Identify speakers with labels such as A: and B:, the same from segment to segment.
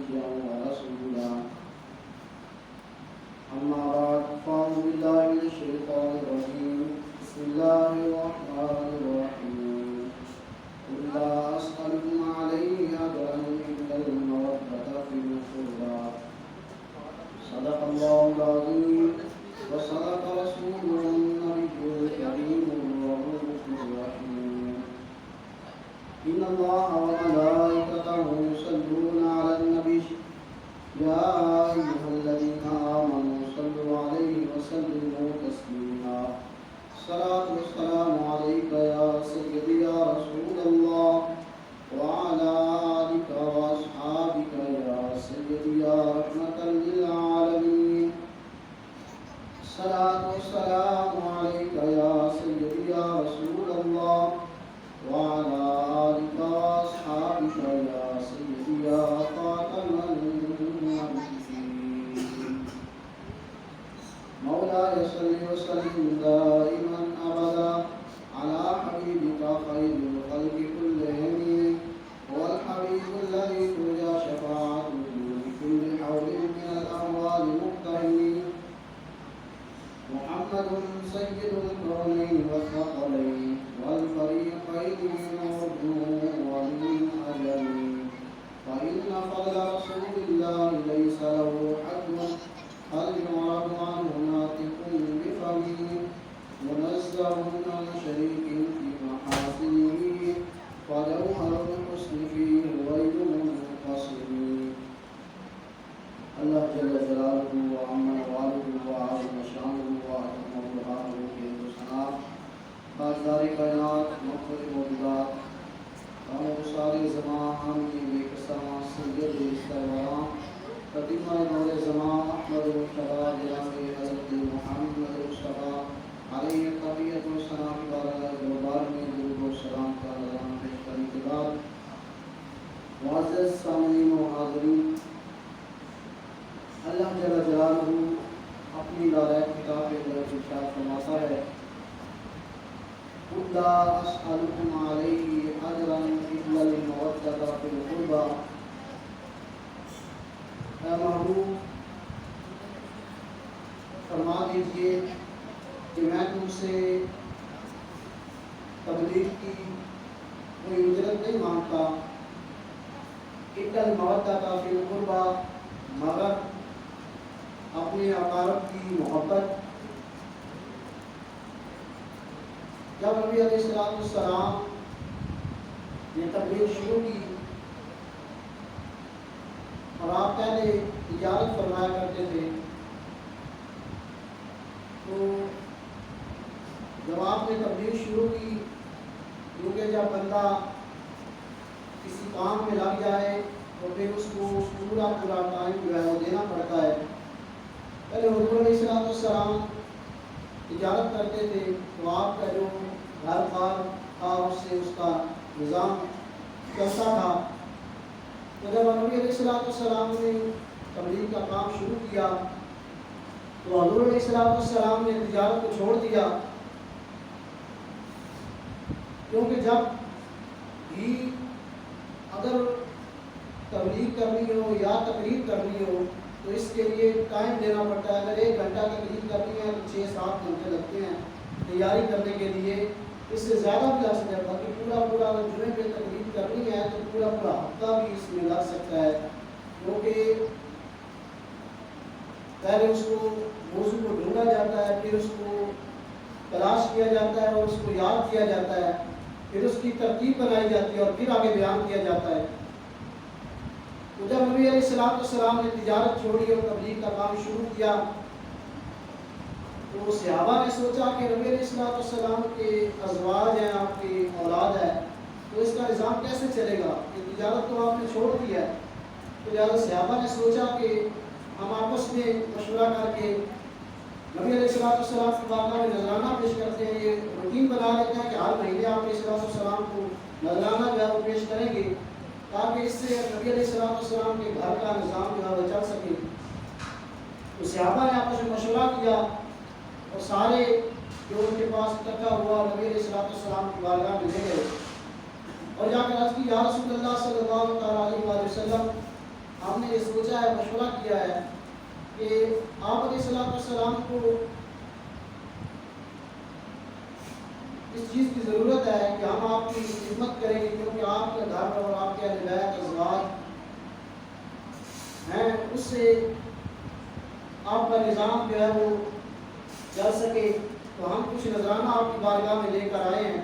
A: نبيا ورسولا أما بعد فأعوذ بالله من الشيطان الرجيم بسم الله الرحمن الرحيم قل لا أسألكم عليه أجرا إلا المودة في القربى صدق الله العظيم وصدق رسوله النبي الكريم الرؤوف الرحيم إن الله وملائكته يصلون على النبي يا أيها الذين آمنوا صلوا عليه وسلموا تسليما الصلاة والسلام عليك يا سيدي يا رسول الله وعلى آلك وأصحابك يا سيدي يا رحمة للعالمين الصلاة والسلام عليك يا سيدي يا رسول الله وعلى آلك وأصحابك يا سيدي يا خاتم النبيين مولاي صل وسلم دائما أبدا على حبيبك خير الخلق كلهم هو الحبيب الذي ترجى شفاعته بكل حول من الأموال مقتحم محمد سيد الكونين والثقلين والفريقين من أردن ومن أجل فإن فضل رسول الله ليس له حد هل يعرض عنه ناطق بفمه منزه عن شريك في محاسنه فجوهر الحسن فيه غير منقسم اللہ جل جلالہ وعم والہ وعظم شانہ وعظم بہارہ کے ثنا تاجدار کائنات مخلوق موجودات ہم سارے زمان کی بے قسم سید سروران قدیمہ نور زمان احمد مصطفیٰ جناب حضرت محمد مصطفیٰ علیہ طبیعت و ثنا کی بارگاہ دربار میں درود و سلام کا نظام پیش کرنے کے بعد معزز سامعین و حاضرین، اللہ جل جلالہ اپنی لالائق کتاب کے اندر ارشاد فرماتا ہے قل لا اسألکم علیہ اجرا الا المودۃ فی القربى، اے محبوب فرما دیجئے کہ میں تم سے تبلیغ کی کوئی اجرت نہیں مانگتا، الا المودۃ فی القربى مگر اپنے اقارب کی محبت۔ جب نبی علیہ السلام نے تبلیغ شروع کی اور آپ پہلے تجارت فرمایا کرتے تھے، تو جب آپ نے تبلیغ شروع کی، کیونکہ جب بندہ کسی کام میں لگ جائے تو پھر اس کو پورا ٹائم جو ہے وہ دینا پڑتا ہے۔ پہلے حضور علیہ السلام تجارت کرتے تھے تو آپ کا جو گھر بار تھا اس سے اس کا نظام چلتا تھا، تو جب نبی علیہ السلام نے تبلیغ کا کام شروع کیا تو حضور علیہ السلام نے تجارت کو چھوڑ دیا، کیونکہ جب بھی اگر تبلیغ کرنی ہو یا تقریر کرنی ہو تو اس کے لیے ٹائم دینا پڑتا ہے۔ اگر 1 گھنٹہ تقریر کرنی ہے تو 6-7 گھنٹے لگتے ہیں تیاری کرنے کے لیے، اس سے زیادہ بھی لگ سکتا ہے، بلکہ پورا جمعے پہ تقریر کرنی ہے تو پورا ہفتہ بھی اس میں لگ سکتا ہے، کیونکہ پہلے اس کو موضوع کو ڈھونڈا جاتا ہے، پھر اس کو تلاش کیا جاتا ہے اور اس کو یاد کیا جاتا ہے، پھر اس کی ترتیب بنائی جاتی ہے اور پھر آگے بیان کیا جاتا ہے۔ تو جب نبی علیہ السلام نے تجارت چھوڑی اور تبلیغ کا کام شروع کیا تو صحابہ نے سوچا کہ نبی علیہ السلام کے ازواج ہیں، آپ کی اولاد ہے، تو اس کا نظام کیسے چلے گا، کہ تجارت تو آپ نے چھوڑ دی ہے۔ تو لہٰذا صحابہ نے سوچا کہ ہم آپس میں مشورہ کر کے نبی علیہ السلام کی بارگاہ میں نذرانہ پیش کرتے ہیں، یہ روٹین بنا لیتے ہیں کہ ہر مہینے آپ علیہ السلام کو نذرانہ جو ہے وہ پیش کریں گے، تاکہ اس سے نبی علیہ السلام کے گھر کا نظام جو ہے وہ چل سکے۔ تو صحابہ نے آپس میں مشورہ کیا اور سارے جو ان کے پاس اکٹھا ہوا نبی علیہ السلام کی بارگاہ میں لے گئے اور جا کر عرض کی یا رسول اللہ صلی اللہ علیہ وسلم، ہم نے یہ سوچا ہے، مشورہ کیا ہے کہ آپ علیہ السلام کو اس چیز کی ضرورت ہے کہ ہم آپ کی خدمت کریں گے، کیونکہ آپ کے گھر اور آپ کے اہل بیت ازواج ہیں، اس سے آپ کا نظام جو ہے وہ چل سکے، تو ہم کچھ نذرانہ آپ کی بارگاہ میں لے کر آئے ہیں۔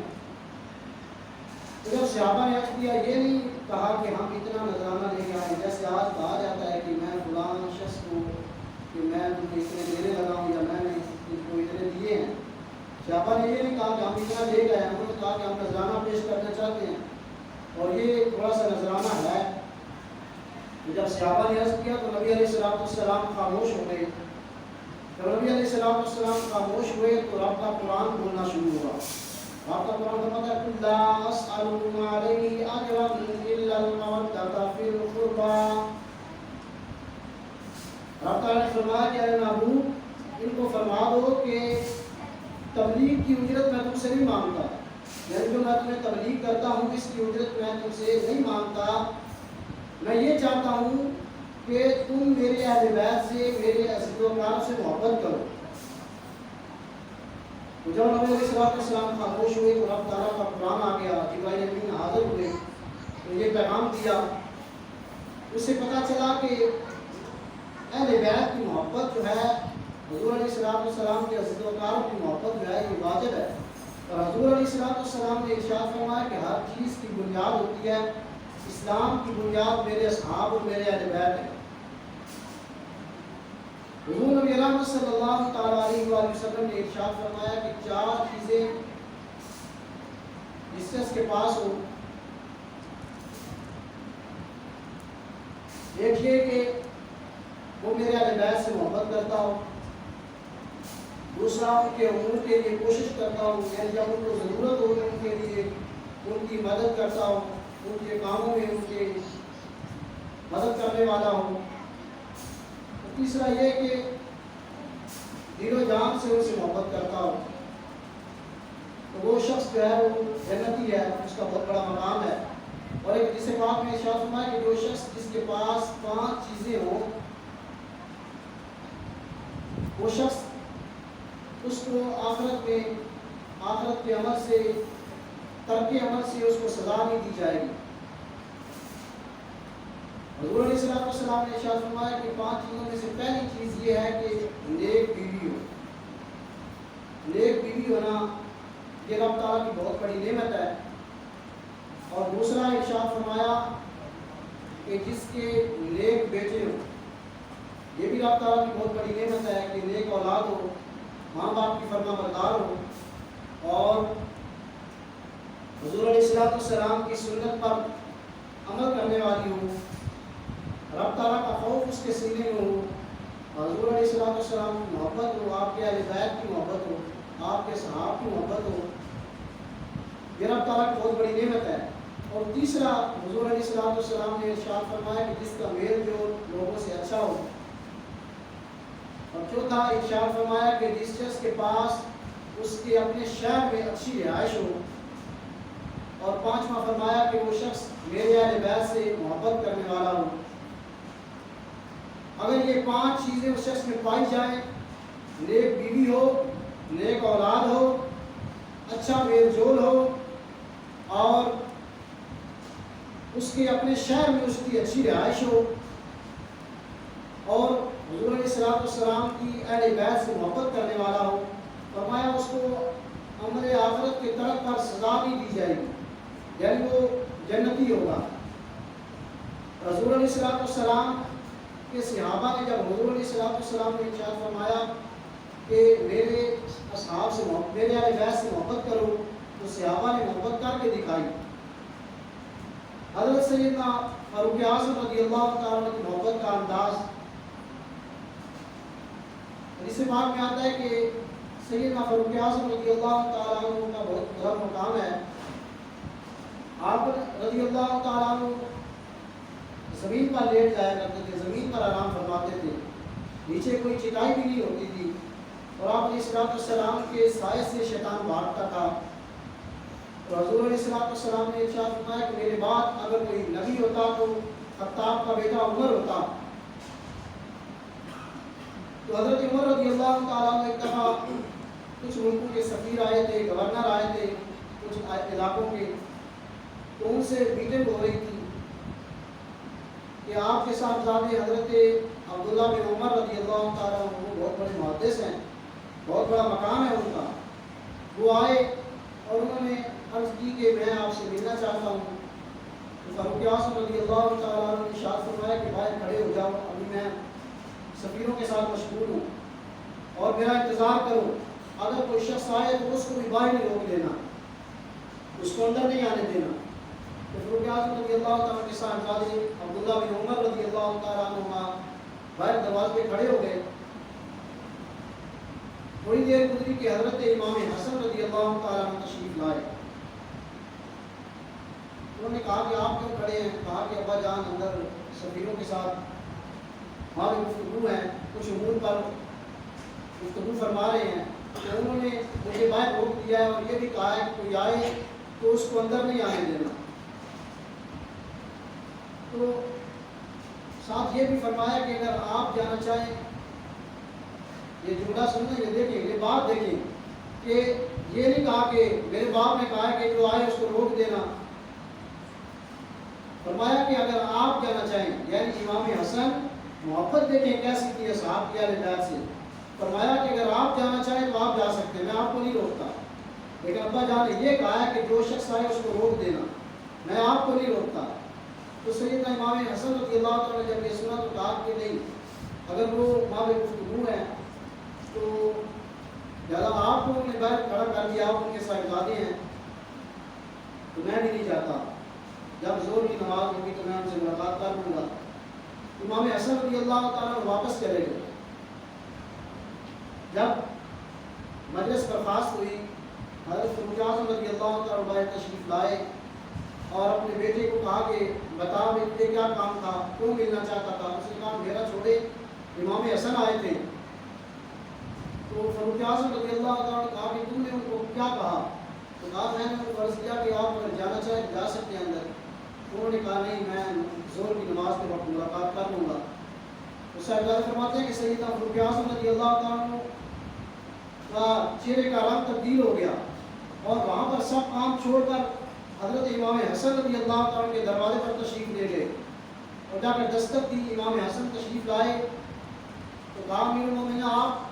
A: تو جب صحابہ نے عرض کیا، یہ نہیں کہا کہ ہم اتنا نذرانہ لے کے آئے، جیسے آج کہا جاتا ہے کہ میں فلاں شخص کو کہ میں تمہیں اتنے دینے لگا ہوں یا میں نے ان کو اتنے دیے ہیں۔ صحابہ نے یہ نہیں کہا کہ ہم اتنا لے گئے، انہوں نے کہا کہ ہم نذرانہ پیش کرنا چاہتے ہیں، اور یہ تھوڑا سا نذرانہ ہے۔ جب صحابہ نے عرض کیا تو نبی علیہ السلام خاموش ہو گئے۔ جب نبی علیہ السلام خاموش ہوئے تو رب کا قرآن بولنا شروع ہوا۔ رب کا قرآن فرماتا ہے قُل لَا أَسْأَلُكُمْ عَلَيْهِ أَجْرًا إِلَّا الْمَوَدَّةَ فِي الْقُرْبَىٰ۔ رب تعالیٰ نے فرمایا کہ اے محبوب ان کو فرما دو کہ تبلیغ کی اجرت میں تم سے نہیں مانگتا، یعنی جو میں تمہیں تبلیغ کرتا ہوں اس کی اجرت میں تم سے نہیں مانگتا، میں یہ چاہتا ہوں کہ تم میرے اہل بیت سے، میرے عزیز و اقارب سے محبت کرو۔ تو جب نبی علیہ السلام خاموش ہوئے تو رب تعالیٰ کا قرآن آ گیا، جبرائیل امین حاضر ہوئے تو یہ پیغام دیا۔ اس سے پتہ چلا کہ اہل بیت کی محبت جو ہے، حضور علیہ السلام کے عزیز و اقارب کی محبت جو ہے یہ واجب ہے، اور حضور علیہ السلام نے ارشاد فرمایا کہ ہر چیز کی بنیاد ہوتی ہے، اسلام کی بنیاد میرے اصحاب اور میرے اہل بیت ہے۔ حضور نبی رحمت صلی اللہ تعالیٰ علیہ وآلہ وسلم نے ارشاد فرمایا کہ 4 چیزیں جس شخص کے پاس ہو، ایک یہ کہ وہ میرے اہل بیت سے محبت کرتا ہو، دوسرا ان کے امور کے لیے کوشش کرتا ہو، یعنی جب ان کو ضرورت ہو ان کے لیے ان کی مدد کرتا ہو، ان کے کاموں میں ان کے مدد کرنے والا ہو، تیسرا یہ کہ دل و جان سے ان سے محبت کرتا ہو، تو وہ شخص جو ہے وہ جنتی ہے، اس کا بہت بڑا مقام ہے۔ اور ایک جسے پاک میں ارشاد فرمایا کہ جو شخص جس کے پاس 5 چیزیں ہوں، وہ شخص اس کو آخرت کے عمل سے، ترک عمل سے اس کو سزا نہیں دی جائے گی۔ حضور علیہ السلام نے ارشاد فرمایا کہ 5 چیزوں میں سے پہلی چیز یہ ہے کہ نیک بیوی ہو۔ نیک بیوی ہونا یہ رب تعالیٰ کی بہت بڑی نعمت ہے۔ اور دوسرا ارشاد فرمایا کہ جس کے نیک بیٹے ہو، یہ بھی رب تعالیٰ کی بہت بڑی نعمت ہے کہ نیک اولاد ہو، ماں باپ کی فرما بردار ہو، اور حضور علیہ السلام کی سنت پر عمل کرنے والی ہو، رب تعالیٰ کا خوف اس کے سینے میں ہو، حضور علیہ السلام کی محبت ہو، آپ کے اہل بیت کی محبت ہو، آپ کے صحاب کی محبت ہو، یہ رب تعالیٰ کی بہت بڑی نعمت ہے۔ اور تیسرا حضور علیہ السلام نے ارشاد فرمایا کہ جس کا میل جو لوگوں سے اچھا ہو، اور چوتھا ارشاد فرمایا کہ جس شخص کے پاس اس کے اپنے شہر میں اچھی رہائش ہو، اور پانچواں فرمایا کہ وہ شخص میرے اہل بیت سے محبت کرنے والا ہو۔ اگر یہ 5 چیزیں اس شخص میں پائی جائیں، نیک بیوی ہو، نیک اولاد ہو، اچھا میل جول ہو، اور اس کے اپنے شہر میں اس کی اچھی رہائش ہو، اور حضور علیہ السلام کی اہل بیت سے محبت کرنے والا ہو، فرمایا اس کو عمل آخرت کے ترک پر سزا بھی دی جائے گی، یعنی وہ جنتی ہوگا۔ حضور علیہ السلام کے صحابہ نے جب حضور علیہ السلام نے ارشاد فرمایا کہ میرے اصحاب سے میرے اہل بیت سے محبت کرو، تو صحابہ نے محبت کر کے دکھائی۔ حضرت سیدنا فاروق اعظم رضی اللہ تعالیٰ کی محبت کا انداز، اس سے بات میں آتا ہے کہ سیدنا فاروق اعظم رضی اللہ تعالیٰ عنہ کا بہت بڑا مقام ہے۔ آپ رضی اللہ تعالیٰ عنہ زمین پر لیٹ جایا کرتے تھے، زمین پر آرام فرماتے تھے، نیچے کوئی چٹائی بھی نہیں ہوتی تھی، اور آپ علیہ السلام کے سائے سے شیطان بھاگتا تھا۔ تو حضور علیہ السلام نے ارشاد فرمایا کہ میرے بعد اگر کوئی نبی ہوتا تو خطاب کا بیٹا عمر ہوتا، تو حضرت عمر رضی اللہ تعالیٰ عنہ ایک دفعہ کچھ ملکوں کے سفیر آئے تھے، گورنر آئے تھے کچھ علاقوں کے، تو ان سے میٹنگ ہو رہی تھی کہ آپ کے صاحبزادے حضرت عبداللہ بن عمر رضی اللہ تعالیٰ عنہ وہ بہت بڑے محدث ہیں، بہت بڑا مقام ہے ان کا، وہ آئے اور انہوں نے عرض کی کہ میں آپ سے ملنا چاہتا ہوں۔ تو فاروق اعظم رضی اللہ تعالیٰ عنہ نے ارشاد فرمایا کہ باہر کھڑے ہو جاؤ، ابھی میں سفیروں کے ساتھ مشغول ہوں اور میرا انتظار کرو، اگر کوئی شخص آئے تو اس کو بھی باہر نہیں روک دینا، اس کو اندر نہیں آنے دینا۔ تو فاروق اعظم رضی اللہ تعالیٰ کے صاحبزادے عبداللہ بن عمر رضی اللہ تعالیٰ عنہ باہر دروازے پہ کھڑے ہو گئے۔ تھوڑی دیر گزری کہ حضرت امام حسن رضی اللہ تعالیٰ عنہ تشریف لائے۔ انہوں نے کہا کہ آپ کیوں کھڑے ہیں؟ کہا کہ ابا جان اندر سفیروں کے ساتھ ہماری گفتگو ہیں، کچھ امور پر گفتگو فرما رہے ہیں، تو انہوں نے مجھے باہر روک دیا ہے اور یہ بھی کہا ہے کہ کوئی آئے تو اس کو اندر نہیں آنے دینا۔ تو ساتھ یہ بھی فرمایا کہ اگر آپ جانا چاہیں، یہ جملہ سنیں، یہ دیکھیں، یہ بات دیکھیں کہ یہ نہیں کہا کہ میرے باپ نے کہا کہ جو آئے اس کو روک دینا، فرمایا کہ اگر آپ جانا چاہیں، یعنی امام حسن محبت دیکھیں کیسی تھی اصحاب کی اہل بیت سے، فرمایا کہ اگر آپ جانا چاہیں تو آپ جا سکتے ہیں، میں آپ کو نہیں روکتا، لیکن ابا جان نے یہ کہا ہے کہ جو شخص آئے اس کو روک دینا، میں آپ کو نہیں روکتا۔ تو سیدنا امام حسن رضی اللہ تعالیٰ نے جب یہ سنا تو کہا کہ نہیں، اگر وہ باب گفتگو ہے تو زیادہ آپ کو انہوں نے باہر کھڑا کر دیا، آپ ان کے صاحبزادے ہیں، تو میں بھی نہیں چاہتا، جب زور کی نماز ہوگی تو میں ان سے ملاقات کر لوں گا۔ امام حسن رضی اللہ تعالیٰ واپس چلے گئے۔ جب مجلس برخاست ہوئی، حضرت فاروق اعظم رضی اللہ تعالیٰ باہر تشریف لائے اور اپنے بیٹے کو کہا کہ بتا بیٹے کیا کام تھا، کیوں ملنا چاہتا تھا؟ اس نے کہا میرا چھوڑے، امام حسن آئے تھے۔ تو فاروق اعظم رضی اللہ تعالیٰ نے کہا کہ تم نے ان کو کیا کہا؟ تو کہا میں نے ان کو عرض کیا کہ آپ اگر جانا چاہیں جا سکتے ہیں اندر۔ انہوں نے کہا نہیں، میں زور کی نماز کے وقت ملاقات کر لوں گا۔ تو صاحبزادے فرماتے ہیں کہ سیدنا فاروق اعظم رضی اللہ تعالیٰ کا چہرے کا رنگ تبدیل ہو گیا اور وہاں پر سب کام چھوڑ کر حضرت امام حسن رضی اللہ تعالیٰ کے دروازے پر تشریف لے گئے اور جا کر دستک دی۔ امام حسن تشریف لائے تو کہا امیر المومنین آپ،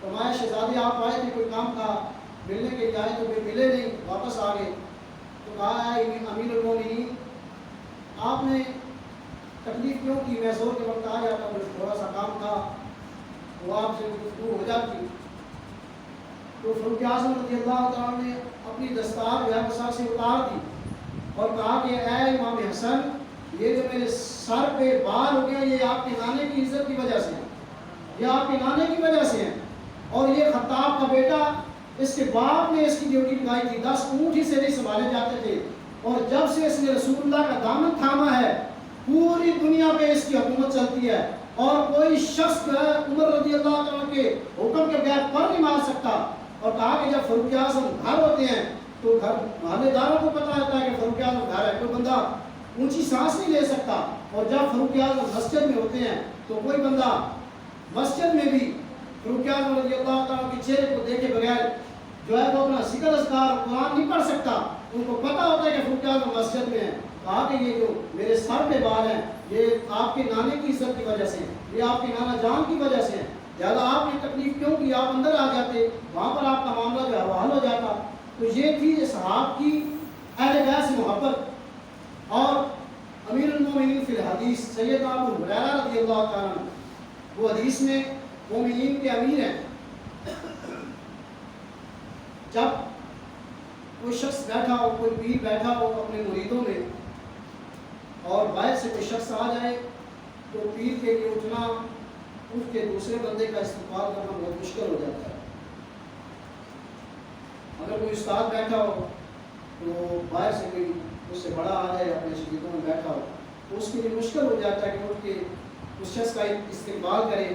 A: فرمایا شہزادے آپ آئے تھے، کوئی کام تھا، ملنے کے لیے آئے تو پھر ملے نہیں، واپس آ گئے۔ تو کہا ہے امیر المومنین آپ نے تکلیف کیوں کی؟ میں زور کے وقت آ جاتا، مجھے تھوڑا سا کام تھا، وہ آپ سے گفتگو ہو جاتی۔ تو فاروق اعظم رضی اللہ تعالیٰ نے اپنی دستار جو ہے وہ سر سے اتار دی اور کہا کہ اے امام حسن، یہ جو میرے سر پہ بال ہو گئے یہ آپ کے نانے کی عزت کی وجہ سے ہیں، یہ آپ کے نانے کی وجہ سے ہیں، اور یہ خطاب کا بیٹا، اس کے باپ نے اس کی ڈیوٹی لگائی تھی، 10 اونٹ ہی سے نہیں سنبھالے جاتے تھے، اور جب سے اس نے رسول اللہ کا دامن تھاما ہے پوری دنیا پہ اس کی حکومت چلتی ہے، اور کوئی شخص جو ہے عمر رضی اللہ تعالیٰ کے حکم کے بغیر پر نہیں مار سکتا۔ اور کہا کہ جب فاروق اعظم گھر ہوتے ہیں تو گھر محلے داروں کو پتہ ہوتا ہے کہ فاروق اعظم گھر ہے، کوئی بندہ اونچی سانس نہیں لے سکتا، اور جب فاروق اعظم مسجد میں ہوتے ہیں تو کوئی بندہ مسجد میں بھی فاروق اعظم رضی اللہ تعالیٰ کے چہرے کو دیکھے بغیر جو ہے وہ اپنا ذکر اذکار قرآن نہیں پڑھ سکتا، ان کو پتہ ہوتا ہے کہ فاروق اعظم مسجد میں ہیں۔ کہا کہ یہ جو میرے سر پہ بال ہیں یہ آپ کے نانے کی عزت کی وجہ سے ہیں، یہ آپ کے نانا جان کی وجہ سے ہیں، لہٰذا آپ نے تکلیف کیوں کی؟ آپ اندر آ جاتے، وہاں پر آپ کا معاملہ جو ہے وہ حل ہو جاتا۔ تو یہ تھی اصحاب کی اہل بیت سے محبت۔ اور امیر المومنین فی الحدیث سیدنا ابو ہریرہ رضی اللہ تعالیٰ عنہ، وہ حدیث میں مومنین کے امیر ہیں۔ جب کوئی شخص بیٹھا ہو، کوئی پیر بیٹھا ہو اپنے مریدوں میں، اور باہر سے کوئی شخص آ جائے تو پیر کے لیے اٹھنا، اٹھ کے دوسرے بندے کا استقبال کرنا بہت مشکل ہو جاتا ہے۔ اگر کوئی استاد بیٹھا ہو تو باہر سے کوئی اس سے بڑا آ جائے اپنے شاگردوں میں بیٹھا ہو تو اس کے لیے مشکل ہو جاتا ہے کہ اٹھ کے اس شخص کا استقبال کرے۔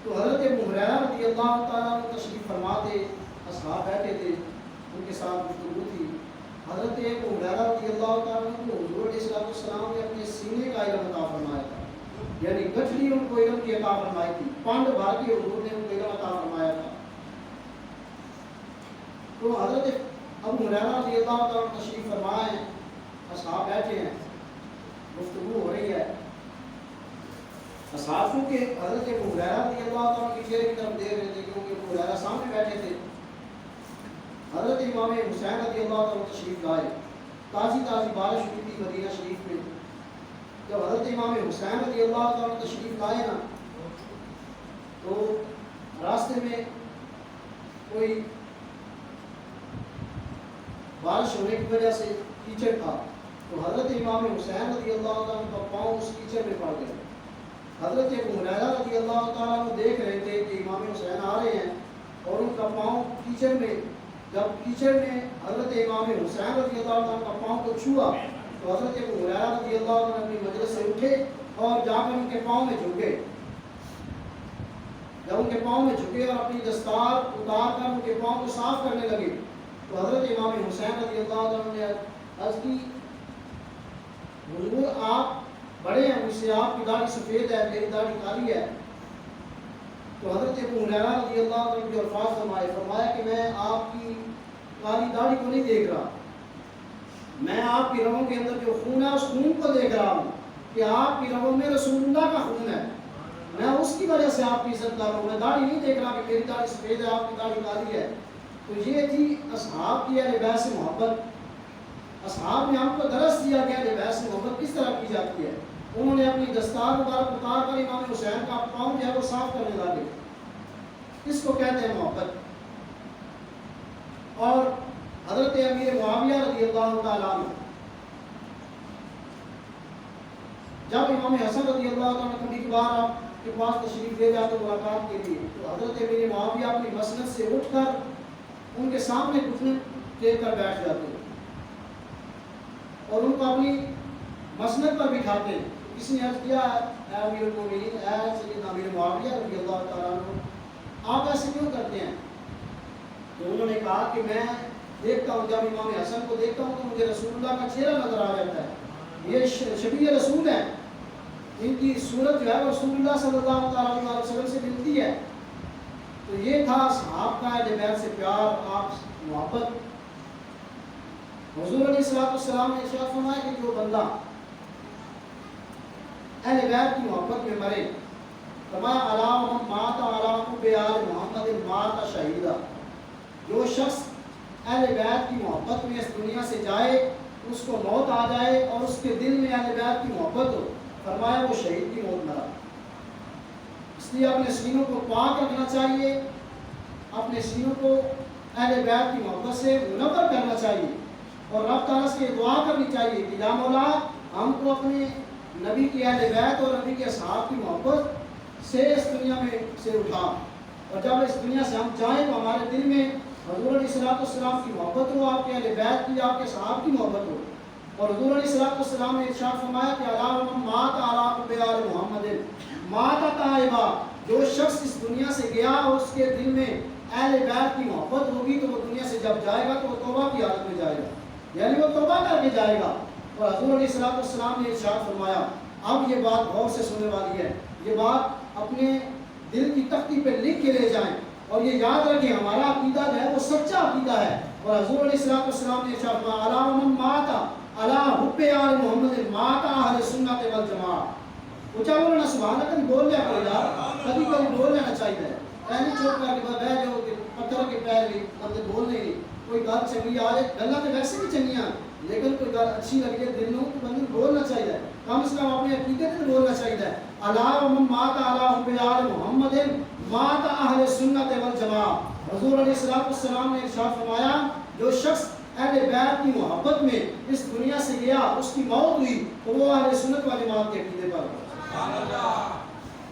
A: تو حضرت ابو ہریرہ رضی اللہ تعالیٰ تشریف فرما تھے، اصحاب بیٹھے تھے، ان کے ساتھ گفتگو تھی۔ حضرت ابو ہریرہ رضی اللہ تعالیٰ کو حضور علیہ السلام نے اپنے سینے کا علم عطا فرمایا تھا، یعنی گٹھڑی ان کو علم کی عطا فرمائی تھی، پانڈ بھر کے حضور نے ان کو علم عطا فرمایا تھا۔ تو حضرت ابو ہریرہ رضی اللہ تعالیٰ تشریف فرما ہے، اصحاب بیٹھے ہیں، گفتگو ہو رہی ہے، اصحاب کے حضرت ابو ہریرہ رضی اللہ تعالیٰ کی چہرے کی طرف دیکھ رہے تھے کیونکہ ابو ہریرہ سامنے بیٹھے تھے۔ حضرت امام حسین رضی اللہ تعالیٰ تشریف لائے، تازی تازی بارش ہوئی تھی مدینہ شریف میں۔ جب حضرت امام حسین رضی اللہ تعالیٰ تشریف لائے نا تو راستے میں کوئی بارش ہونے کی وجہ سے کیچڑ تھا، تو حضرت امام حسین رضی اللہ تعالیٰ کا پاؤں اس کیچڑ میں پڑ گئے۔ حضرت ابو ہریرہ رضی اللہ تعالیٰ کو دیکھ رہے تھے کہ امام حسین آ رہے ہیں اور ان کا پاؤں کیچڑ میں، جب کیچڑ نے حضرت امام حسین رضی اللہ تعالیٰ کا پاؤں کو چھوا تو حضرت ابو ہریرہ رضی اللہ تعالیٰ اپنی مجلس سے اٹھے اور جا کر ان کے پاؤں میں جھکے۔ جب ان کے پاؤں میں جھکے اور اپنی دستار اتار کر ان کے پاؤں کو صاف کرنے لگے تو حضرت امام حسین رضی اللہ عنہ نے عرض کی، حضور آپ بڑے ہیں مجھ سے، آپ کی داڑھی سفید ہے، میری داڑھی کالی ہے۔ تو حضرت ابو ہریرہ رضی اللہ عنہ کے الفاظ فرمایا کہ میں آپ کی کالی داڑھی کو نہیں دیکھ رہا، میں آپ کی رگوں کے اندر جو خون ہے اس خون کو دیکھ رہا ہوں کہ آپ کی رگوں میں رسول اللہ کا خون ہے، میں اس کی وجہ سے آپ کی عزت کر رہا ہوں، میں داڑھی نہیں دیکھ رہا کہ میری داڑھی سفید ہے آپ کی داڑھی کالی ہے۔ تو یہ تھی اصحاب کی اہل بیت سے محبت۔ اصحاب نے ہم کو درس دیا کہ اہل بیت سے محبت کس طرح کی جاتی ہے۔ انہوں نے اپنی دستار مبارک اتار کر امام حسین کا پاؤں جو ہے وہ صاف کرنے لگے، اس کو کہتے ہیں محبت۔ اور حضرت امیر معاویہ رضی اللہ تعالیٰ عنہ جب امام حسن رضی اللہ تعالیٰ عنہ کبھی کبھار آپ کے پاس تشریف لے جاتے ملاقات کے لیے تو حضرت امیر معاویہ اپنی مسند سے اٹھ کر ان کے سامنے گھٹنے ٹیک کر بیٹھ جاتے اور ان کو اپنی مسند پر بٹھاتے ہیں۔ کسی نے عرض کیا، اے امیر المومنین، اے سیدنا امیر معاویہ رضی اللہ تعالیٰ عنہ، آپ ایسے کیوں کرتے ہیں؟ تو انہوں نے کہا کہ میں دیکھتا ہوں، جب امام حسن کو دیکھتا ہوں تو مجھے رسول اللہ کا چہرہ نظر آ جاتا ہے، یہ شبیہ رسول ہیں، ان کی صورت جو ہے وہ رسول اللہ صلی اللہ علیہ وسلم سے ملتی ہے۔ تو یہ تھا صحاب کا اہل بیت سے پیار، آپ محبت۔ حضور علیہ السلام نے ارشاد فرمایا کہ جو بندہ اہل بیت کی محبت میں مرے، فرمایا الا من مات علی حب آل محمد مات شہیدا، جو شخص اہل بیت کی محبت میں اس دنیا سے جائے، اس کو موت آ جائے اور اس کے دل میں اہل بیت کی محبت ہو، فرمایا وہ شہید کی موت مرا۔ اس لیے اپنے سینوں کو پاک رکھنا چاہیے، اپنے سینوں کو اہل بیت کی محبت سے منور کرنا چاہیے اور رب تعالیٰ سے دعا کرنی چاہیے کہ یا مولا ہم کو اپنے نبی کی اہل بیت اور نبی کے اصحاب کی محبت سے اس دنیا میں سے اٹھا، اور جب اس دنیا سے ہم جائیں تو ہمارے دل میں حضور علیہ السلام کی محبت ہو، آپ کے اہل بیت کی، آپ کے صحاب کی محبت ہو۔ اور حضور علیہ السلام نے ارشاد فرمایا کہ الا من مات علی حب آل محمد مات تائبا، جو شخص اس دنیا سے گیا اور اس کے دل میں اہل بیت کی محبت ہوگی تو وہ دنیا سے جب جائے گا تو وہ توبہ کی حالت میں جائے گا، یعنی وہ توبہ کر کے جائے گا۔ اور حضور علیہ السلام نے ارشاد فرمایا، اب یہ بات غور سے سننے والی ہے، یہ بات اپنے دل کی تختی پہ لکھ کے لے جائیں اور یہ یاد رکھیں ہمارا عقیدہ جو ہے وہ سچا عقیدہ ہے۔ اور حضور علیہ السلام نے ارشاد فرمایا الا من مات علی حب آل محمد مات اہل سنت والجماعہ۔ اونچا بولنا سبحان اللہ، بول لیا کرو یار، کبھی کبھی بول لینا چاہیے، پہلے چوک کر کے بیٹھ جاؤ کہ پتھر کے پیر بھی بندے بولنے نہیں، کوئی گل چنگی آئے، گلاں تو ویسے بھی چنگیاں لیکن کوئی گل اچھی لگی ہے دل میں تو بندے بولنا چاہیے، کم از کم اپنے عقیدے سے بولنا چاہیے۔ الا من مات علی حب آل محمد مات اہل سنت والجماعہ۔ حضور علیہ السلام نے ارشاد فرمایا جو شخص اہل بیت کی محبت میں اس دنیا سے گیا، اس کی موت ہوئی تو وہ اہل سنت والجماعت کے عقیدے پر۔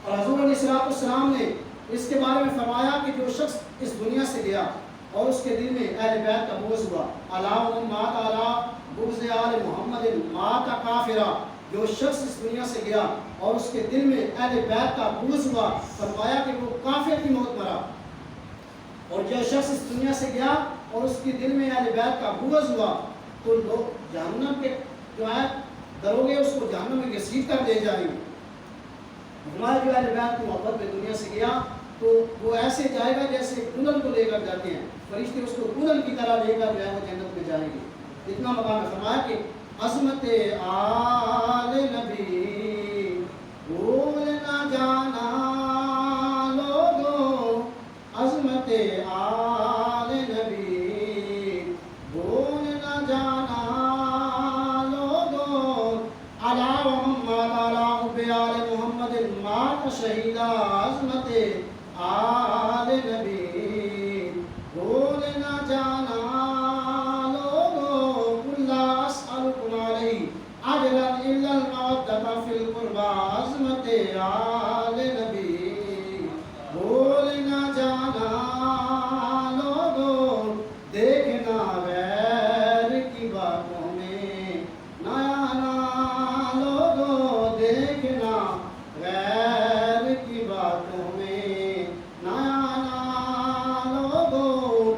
A: اور حضور علیہ السلام نے اس کے بارے میں فرمایا کہ جو شخص اس دنیا سے گیا اور اس کے دل میں اہل بیت کا بغض ہوا، الا من مات علی بغض آل محمد مات کافرا، جو شخص اس دنیا سے گیا اور اس کے دل میں اہل بیت کا بغض ہوا، فرمایا کہ وہ کافر کی موت مرا۔ اور جو شخص اس دنیا سے گیا اور اس کے دل میں اہل بیت کا بغض ہوا تو لوگ جہنم کے جو ہے دروگے اس کو جہنم میں گھسیٹ کر دے جائیں گے۔ ہمارے جو اہل بیت کی محبت میں دنیا سے گیا تو وہ ایسے جائے گا جیسے دلہن کو لے کر جاتے ہیں، فرشتے اس کو دلہن کی طرح لے کر جو ہے وہ جنت میں جائیں گے۔ اتنا مقام ہے، فرمایا کہ عظمت آل نبی بھول نہ جانا لوگوں، عظمت آل نبی بھول نہ جانا لوگوں، علی محمد علی حب آل محمد مات شہیدہ، عظمت آل نبی بھول نہ جانا لوگوں، قل لا اسألکم علیہ اجرا الا المودۃ فی القربى، عظمت آل نبی بھول نہ جانا لوگوں، دیکھنا غیر کی باتوں میں نہ آنا لوگوں، دیکھنا غیر کی باتوں میں نہ آنا لوگوں۔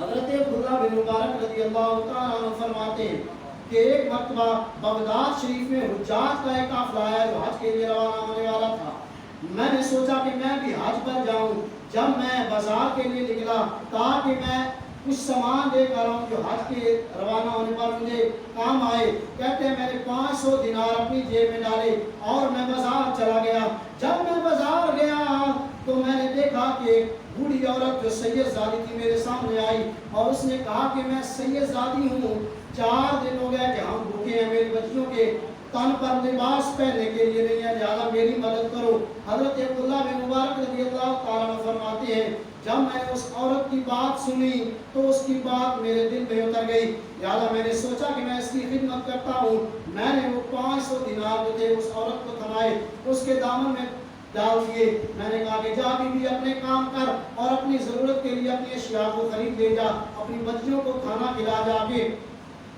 A: حضرت عبداللہ بن مبارک رضی اللہ تعالیٰ عنہ فرماتے ہیں کہ ایک مرتبہ بغداد شریف میں حجاج کا ایک قافلہ آیا جو حج کے لیے روانہ ہونے والا تھا۔ میں نے سوچا کہ میں بھی حج پر جاؤں۔ جب میں بازار کے لیے نکلا تاکہ میں کچھ سامان لے کر آؤں جو حج کے روانہ ہونے پر مجھے کام آئے، کہتے ہیں میں نے 500 دینار اپنی جیب میں ڈالے اور میں بازار چلا گیا۔ جب میں بازار گیا تو میں نے دیکھا کہ ایک بوڑھی عورت جو سید زادی تھی میرے سامنے آئی اور اس نے کہا کہ میں سید زادی ہوں، 4 دن ہو گیا کہ ہم بھوکے ہیں، میری بچیوں کے تن پر لباس پہننے کے لیے نہیں ہے، لہٰذا میری مدد کرو۔ حضرت عبداللہ بن مبارک رضی اللہ تعالیٰ عنہ فرماتے ہیں جب میں نے اس عورت کی بات سنی تو اس کی بات میرے دل میں اتر گئی، لہٰذا میں نے سوچا کہ میں اس کی خدمت کرتا ہوں۔ میں نے وہ 500 دینار جو تھے اس عورت کو تھمائے، اس کے دامن میں ڈال دیے۔ میں نے کہا کہ جا بھی اپنے کام کر اور اپنی ضرورت کے لیے اپنی اشیاء کو خرید لے جا، اپنی بچیوں کو کھانا کھلا جا کے۔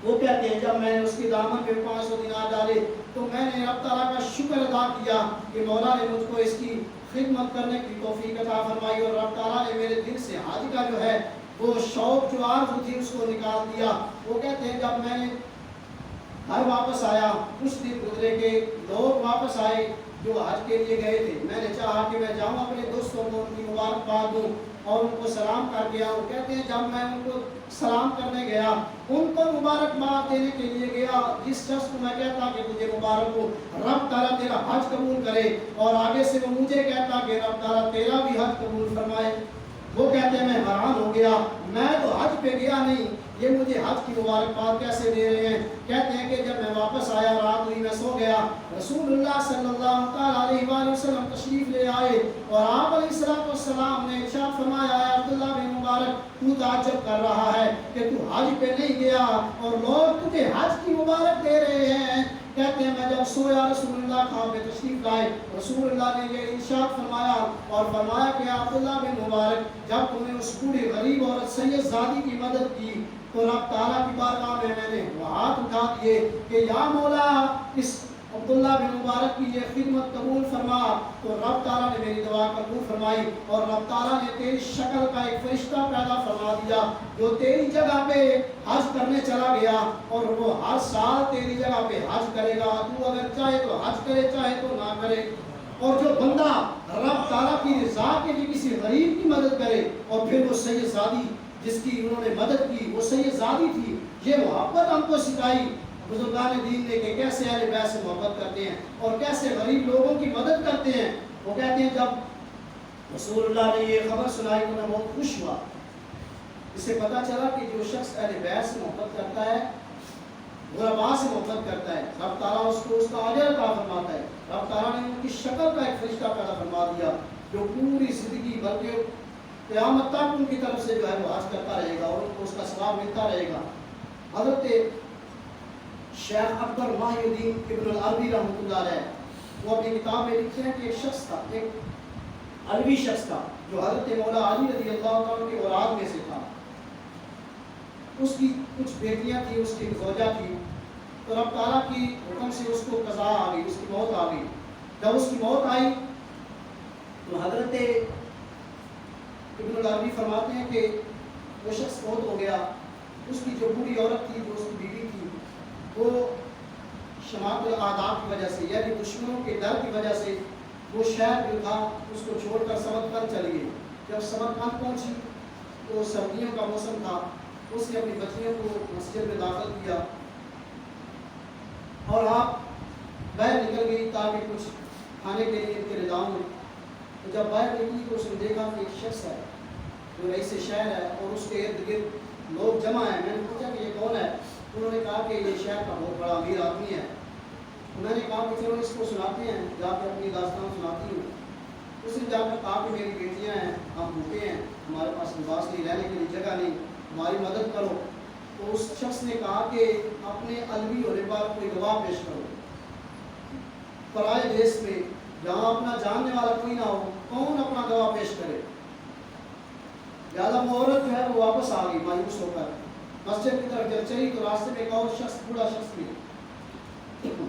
A: وہ کہتے ہیں جب میں نے اس کے دامن پہ 500 دینار ڈالے تو میں نے رب تعالیٰ کا شکر ادا کیا کہ مولا نے مجھ کو اس کی خدمت کرنے کی توفیق عطا فرمائی، اور رب تعالیٰ نے میرے دل سے حج کا جو ہے وہ شوق جو آرزو تھی اس کو نکال دیا۔ وہ کہتے ہیں جب میں نے گھر واپس آیا، کچھ دن گزرے کے لوگ واپس آئے جو حج کے لیے گئے تھے، میں نے چاہا کہ میں جاؤں اپنے دوستوں کو ان کی مبارکباد دوں اور ان کو سلام کر کے آؤں۔ کہتے ہیں جب میں ان کو سلام کرنے گیا، ان کو مبارکباد دینے کے لیے گیا، جس شخص کو میں کہتا کہ تجھے مبارک ہو، رب تعالیٰ تیرا حج قبول کرے، اور آگے سے وہ مجھے کہتا کہ رب تعالیٰ تیرا بھی حج قبول فرمائے۔ وہ کہتے ہیں میں حیران ہو گیا، میں تو حج پہ گیا نہیں، یہ مجھے حج کی مبارکباد کیسے دے رہے ہیں؟ کہتے ہیں کہ جب میں واپس آیا رات ہوئی میں سو گیا، رسول اللہ صلی اللہ تعالیٰ علیہ وآلہ وسلم تشریف لے آئے اور آپ علیہ السلام نے ارشاد فرمایا ہے عبداللہ بن مبارک تو تعجب کر رہا ہے کہ تو حج پہ نہیں گیا اور لوگ تجھے حج کی مبارک دے رہے ہیں۔ کہتے ہیں میں جب سویا رسول اللہ خان پہ تشریف لائے، رسول اللہ نے یہ ارشاد فرمایا اور فرمایا کہ عبداللہ بن مبارک جب تم نے اس بوڑھی غریب عورت سید زادی کی مدد کی تو رب تعالیٰ کی بارگاہ میں نے وہ ہاتھ اٹھا دیے کہ یا مولا اس عبداللہ بن مبارک کی یہ خدمت قبول فرما، تو رب تعالیٰ نے میری دعا قبول فرمائی اور رب تعالیٰ نے تیری شکل کا ایک فرشتہ پیدا فرما دیا جو تیری جگہ پہ حج کرنے چلا گیا اور وہ ہر سال تیری جگہ پہ حج کرے گا، تو اگر چاہے تو حج کرے چاہے تو نہ کرے۔ اور جو بندہ رب تعالیٰ کی رضا کے لیے کسی غریب کی مدد کرے اور پھر وہ سید زادی جس کی انہوں نے مدد کی وہ سید زادی تھی، یہ محبت ہم کو سکھائی بزرگان دین نے کہ کیسے اہل بیت سے محبت کرتے ہیں اور کیسے غریب لوگوں کی مدد کرتے ہیں۔ وہ کہتے ہیں جب رسول اللہ نے یہ خبر سنائی تو میں بہت خوش ہوا، اس سے پتہ چلا کہ جو شخص اہل بیت سے محبت کرتا ہے، غرباء سے محبت کرتا ہے، رب تعالیٰ اس کو اس کا اجر عطا فرماتا ہے۔ رب تعالیٰ نے ان کی شکل کا ایک فرشتہ پیدا فرما دیا جو پوری زندگی بلکہ قیامت تک ان کی طرف سے جو ہے وہ حج کرتا رہے گا اور ان کو اس کا ثواب ملتا رہے گا۔ حضرت شیخ اکبر محی الدین ابن العربی رحمۃ اللہ علیہ وہ اپنی کتاب میں لکھتے ہیں کہ ایک شخص تھا، ایک علوی شخص تھا جو حضرت مولا علی رضی اللہ عنہ کی اولاد میں سے تھا۔ اس کی کچھ بیٹیاں تھیں، اس کی زوجہ تھی، تو رب تعالیٰ کی حکم سے اس کو قضا آ گئی، اس کی موت آ گئی۔ جب اس کی موت آئی تو حضرت ابن العربی فرماتے ہیں کہ وہ شخص فوت ہو گیا، اس کی جو بوڑھی عورت تھی جو اس کی بیوی تھی وہ شماعت الاعداء کی وجہ سے یعنی دشمنوں کے ڈر کی وجہ سے وہ شہر جو تھا اس کو چھوڑ کر سمرقند چلی گئی. جب سمرقند پہنچی تو سردیوں کا موسم تھا. اس نے اپنی بچیوں کو مسجد میں داخل کیا اور آپ باہر نکل گئی تاکہ کچھ کھانے کے لیے ان کے انتظام ہو. تو جب باہر نکلی تو اس نے دیکھا کہ ایک شخص ہے جو رئیس شہر ہے اور اس کے ارد گرد لوگ جمع ہیں. میں نے پوچھا کہ یہ کون ہے؟ انہوں نے کہا کہ یہ شہر کا بہت بڑا امیر آدمی ہے. میں نے کہا کہ چلو اس کو سناتے ہیں، جا کے اپنی داستان سناتی ہوں. اس نے جا کر کہا کہ میری بیٹیاں ہیں، ہم بھوکے ہیں، ہمارے پاس لباس نہیں، رہنے کے لیے جگہ نہیں، ہماری مدد کرو. تو اس شخص نے کہا کہ اپنے علوی ہونے پر کوئی گواہ پیش کرو. پرائے دیس میں جہاں اپنا جاننے والا کوئی نہ ہو، کون اپنا گواہ پیش کرے؟ لہٰذا وہ عورت جو ہے وہ واپس آ گئی مایوس ہو کر. مسجد کی طرف جب چلی تو راستے میں ایک اور شخص، بوڑھا شخص ملا.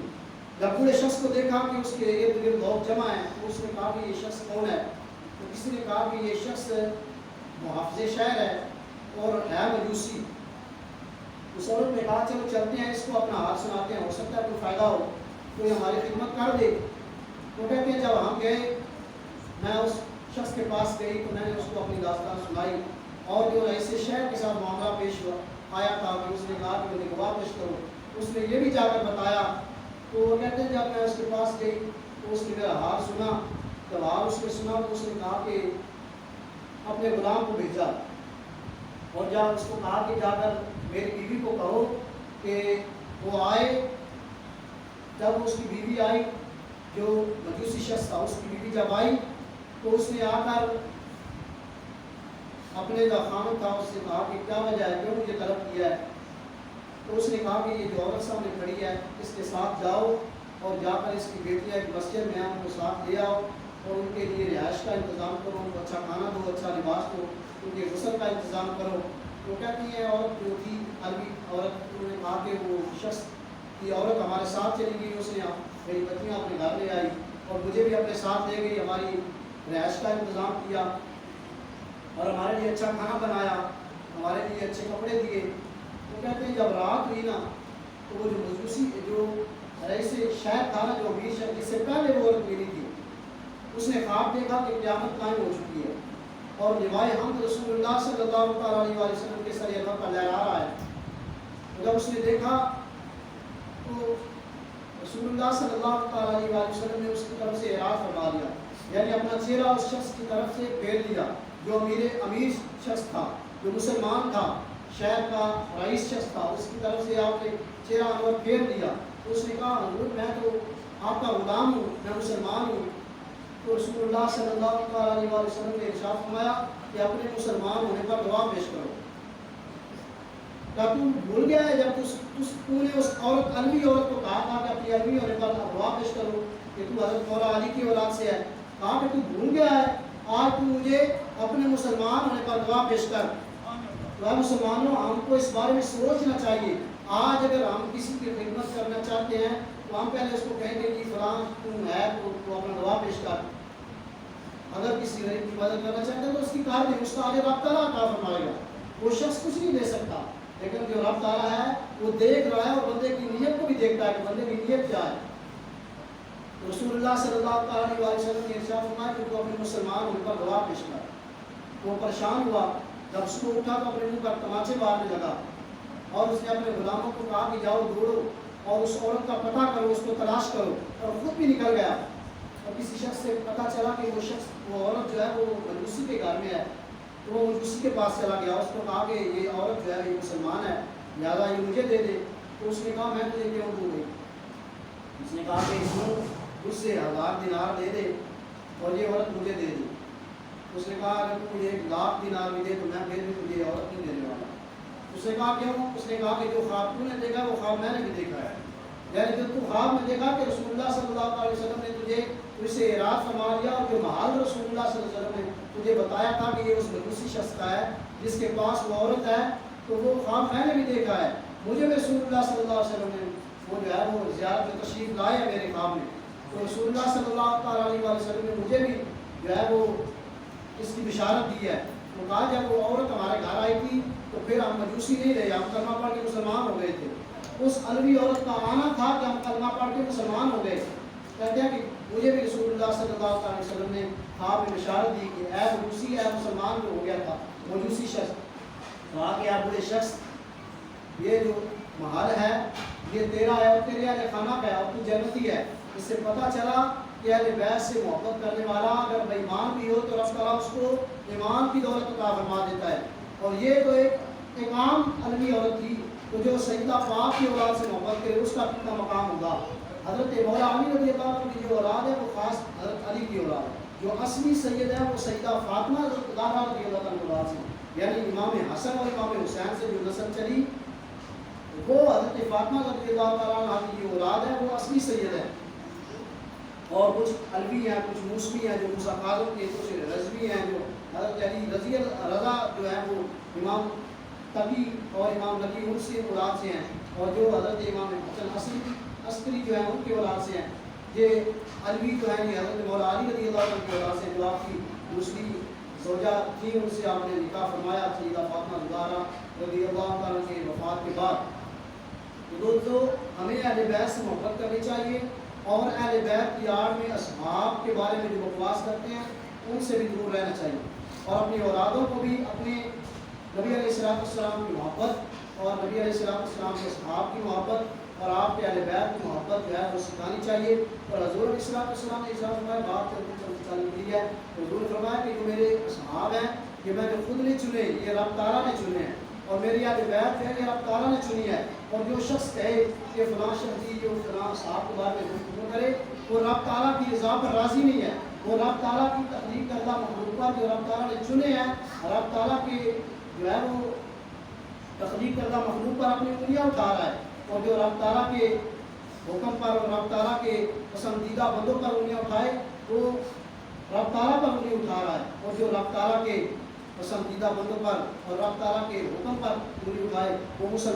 A: جب بوڑھے شخص کو دیکھا کہ اس کے ارد گرد لوگ جمع ہیں تو اس نے کہا کہ یہ شخص کون ہے؟ تو کسی نے کہا کہ یہ شخص محافظ شہر ہے اور ہے مجوسی. اس عورت نے کہا چلو چلتے ہیں، اس کو اپنا حال سناتے ہیں، ہو سکتا ہے کوئی فائدہ ہو، کوئی ہماری خدمت کر دے. تو کہتے ہیں جب ہم گئے، میں اس شخص کے پاس گئی تو میں نے اس کو اپنی داستان سنائی اور جو رئیس شہر کے ساتھ معاملہ پیش ہوا آیا تھا کہ اس نے کہا کہ مجھے گواہ پیش کرو. اس نے یہ بھی جا کر بتایا. تو وہ کہتے ہیں جب میں اس کے پاس گئی تو اس نے میرا حال سنا. جب حال اس نے سنا تو اس نے کہا کہ اپنے غلام کو بھیجا اور جب اس کو کہا کہ جا کر میری بیوی کو کہو کہ وہ آئے. جب اس کی بیوی آئی، جو مجوسی شخص تھا اس کی بیوی جب آئی تو اس نے آ کر اپنے جو خامن تھا اس سے کہا کہ کیا وجہ ہے، کیوں مجھے طلب کیا ہے؟ تو اس نے کہا کہ یہ جو عورت سامنے کھڑی ہے اس کے ساتھ جاؤ اور جا کر اس کی بیٹیاں ایک مسجد میں ان کو ساتھ لے آؤ اور ان کے لیے رہائش کا انتظام کرو، ان کو اچھا کھانا دو، اچھا لباس دو، ان کے غسل کا انتظام کرو. تو کہتی ہے عورت جو تھی عربی عورت، انہوں نے کہا کہ وہ شخص کی عورت ہمارے ساتھ چلی گئی، اس نے میری بچیاں اپنے گھر لے آئی اور مجھے بھی اپنے ساتھ لے گئی، ہماری رہائش کا انتظام کیا اور ہمارے لیے اچھا کھانا بنایا، ہمارے لیے اچھے کپڑے دیے. تو کہتے ہیں جب رات ہوئی نا تو وہ جو مجوسی جو رئیس شہر تھا نا، جو امیر شہر جس سے پہلے وہ عورت ملی تھی، اس نے خواب دیکھا کہ قیامت قائم ہو چکی ہے اور لوائے حمد رسول اللہ صلی اللہ تعالیٰ علیہ وسلم کے سر اللہ کا لہرا رہا ہے. جب اس نے دیکھا تو رسول اللہ صلی اللہ تعالیٰ علیہ وسلم نے اس کی طرف سے اعراض فرما دیا، یعنی اپنا چہرہ اس شخص کی طرف سے پھیر لیا جو امیر شخص تھا، جو مسلمان تھا، شہر کا رئیس شخص تھا. اس کی طرف سے آپ نے چہرہ انور پھیر دیا. تو اس نے کہا حضور میں تو آپ کا غلام ہوں، میں مسلمان ہوں. تو رسول اللہ صلی اللہ علیہ وسلم نے ارشاد فرمایا کہ اپنے مسلمان ہونے پر گواہ پیش کرو. کیا تو بھول گیا ہے جب تو نے اس عورت علوی عورت کو کہا تھا کہ اپنی علوی ہونے پر گواہ پیش کرو کہ تو حضرت مولا علی کی اولاد سے ہے؟ کہا کہ تو بھول گیا ہے، آج تو مجھے اپنے مسلمان ہونے پر گواہ پیش کر. مسلمانوں، ہم کو اس بارے میں سوچنا چاہیے. آج اگر ہم کسی کی خدمت کرنا چاہتے ہیں تو ہم پہلے اس کو کہیں گے کہ فلاں تم ہے تو اپنا گواہ پیش کر. اگر کسی غریب کی مدد کرنا چاہتے ہیں تو اس کی کار دیں، اس کا آگے رب تعالیٰ عطا فرمائے گا. وہ شخص کچھ نہیں دے سکتا، لیکن جو رب تعالیٰ ہے وہ دیکھ رہا ہے اور بندے کی نیت کو بھی دیکھتا ہے کہ بندے کی نیت کیا ہے. رسول اللہ صلی اللہ علیہ وسلم نے ارشاد فرمایا کہ تو اپنے مسلمان ہونے پر گواہ پیش کر. وہ پریشان ہوا، جب صبح اٹھا تو اپنے منہ پر تماچے مارنے لگا اور اس نے اپنے غلاموں کو کہا کہ جاؤ دوڑو اور اس عورت کا پتہ کرو، اس کو تلاش کرو، اور خود بھی نکل گیا. اور کسی شخص سے پتہ چلا کہ وہ عورت جو ہے وہ مجوسی کے گھر میں ہے، تو وہ مجوسی کے پاس چلا گیا. اس کو کہا کہ یہ عورت جو ہے یہ مسلمان ہے، لہٰذا یہ مجھے دے دے. تو اس نے کہا میں تجھے کیوں دوں گی؟ اس نے کہا کہ اس سے 1000 دینار دے دے اور یہ عورت مجھے دے دی. اس نے کہا اگر تو مجھے 1,00,000 دینار بھی دے تو میں پھر بھی تجھے عورت نہیں دینے والا. اس نے کہا کیوں؟ اس نے کہا کہ جو خواب تو نے دیکھا وہ خواب میں نے بھی دیکھا ہے. یعنی جب تو خواب میں دیکھا کہ رسول اللہ صلی اللہ علیہ وسلم نے تجھے سے اعراض فرما دیا اور جو محال رسول اللہ صلی اللہ علیہ وسلم نے تجھے بتایا تھا کہ یہ اس مجوسی شخص کا ہے جس کے پاس وہ عورت ہے، تو وہ خواب میں نے بھی دیکھا ہے. مجھے بھی رسول اللہ صلی اللہ علیہ وسلم نے وہ جو ہے وہ زیارت میں تشریف لائے ہے میرے خواب میں. تو رسول اللہ صلی اللہ علیہ وسلم نے مجھے بھی جو ہے وہ اس کی بشارت دی ہے. تو کہا جب وہ عورت ہمارے گھر آئی تھی تو پھر ہم مجوسی نہیں رہے، ہم کلمہ پڑھ کے مسلمان ہو گئے تھے. اس علوی عورت کا آنا تھا کہ ہم کلمہ پڑھ کے مسلمان ہو گئے. کہتے ہیں کہ مجھے بھی رسول اللہ صلی اللہ علیہ وسلم نے خواب میں بشارت دی کہ اے مجوسی، اے مسلمان جو ہو گیا تھا مجوسی شخص، کہا کہ اے برے شخص، یہ جو محل ہے یہ تیرا ہے اور تیرے اہل خانہ کا ہے اور تو جنتی ہے۔ اس سے پتہ چلا کہ اہل بیت سے محبت کرنے والا اگر بے ایمان بھی ہو تو اللہ تعالیٰ اس کو ایمان کی دولت عطا فرما دیتا ہے۔ اور یہ تو ایک عام علمی عورت تھی، تو جو سیدہ پاک کی اولاد سے محبت کرے اس کا کتنا مقام ہوگا۔ حضرت مولا علی رضی اللہ عنہ کی جو اولاد ہے وہ خاص حضرت علی کی اولاد ہے، جو اصلی سید ہے وہ سیدہ فاطمہ زہرا رضی اللہ عنہ کی اولاد سے، یعنی امام حسن اور امام حسین سے جو نسل چلی وہ حضرت فاطمہ رضی اللہ عنہ کی جو اولاد ہے وہ اصلی سید ہے۔ اور کچھ علوی ہیں، کچھ موسوی ہیں جو موسیٰ کاظم کے، کچھ رضوی ہیں جو حضرت علی رضا جو ہے وہ امام تقی اور امام نقی ان سے اولاد سے ہیں، اور جو حضرت امام حسن عسکری جو ہیں ان کی اولاد سے ہیں۔ یہ علوی جو ہیں یہ حضرت مولا علی رضی اللہ عنہ کی اولاد سے، جو آپ کی دوسری زوجہ تھی ان سے آپ نے نکاح فرمایا سیدہ فاطمہ زہرا رضی اللہ عنہ کے وفات کے بعد۔ تو دوستو ہمیں اہل بیت سے محبت کرنی چاہیے، اور اہل بیت کی آڑ میں اصحاب کے بارے میں جو بکواس کرتے ہیں ان سے بھی دور رہنا چاہیے، اور اپنی اولادوں کو بھی اپنے نبی علیہ السلام کی محبت اور نبی علیہ السلام کے اصحاب کی محبت اور آپ کے اہل بیت کی محبت جو ہے وہ سکھانی چاہیے۔ اور حضور علیہ السلام نے ارشاد فرمایا، بات چل کی ہے، حضور نے فرمایا کہ جو میرے اصحاب ہیں یہ میں نے خود نہیں چنے، یہ رب تعالیٰ نے چنے ہیں، اور میری اہل بیت ہے یہ رب تعالیٰ نے چنی ہے۔ اور جو شخص کہے کہ فلاں شخصی جو فلاں صاحب کے بارے میں گفتگو کرے وہ رب تعالیٰ کی رضا پر راضی نہیں ہے، وہ رب تعالیٰ کی تخلیق کردہ مخلوقات جو رب تعالیٰ نے چنے ہیں، رب تعالیٰ کے جو ہے وہ تخلیق کردہ مخلوق پر اپنی انگلیاں اٹھا رہا ہے، اور جو رب تعالیٰ کے حکم پر اور رب تعالیٰ کے پسندیدہ بندوں پر انگلیاں اٹھائے وہ رب تعالیٰ پر انگلی اٹھا رہا ہے، اور جو رب تعالیٰ کے پسندیدہ بندوں پر اور رب تعالیٰ کے حکم پر انگلی اٹھائے وہ مسلمان